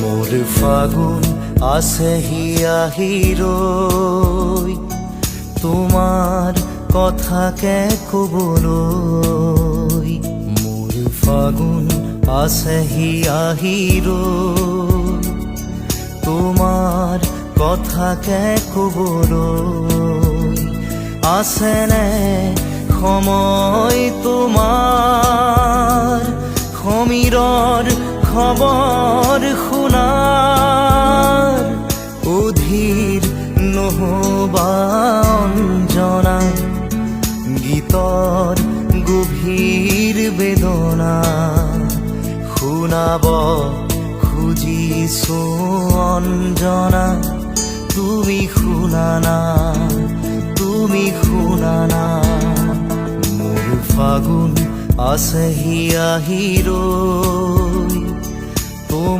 মোর ফাগুন আছে হিয়া হিরই, তোমার কথাকে কবলই। মোর ফাগুন আছে হিয়া হিরই, তোমার কথাকে কবলই। আছে নে সময় তোমাৰ সমীৰৰ খবৰ শুনাৰ, অধীৰ নহবা অঞ্জনা গীতৰ গভীৰ বেদনা। শুনাব খুজিছো অঞ্জনা, তুমি শুনানা, তুমি শুনানা। মোর ফাগুন আছে হিয়া হিরই,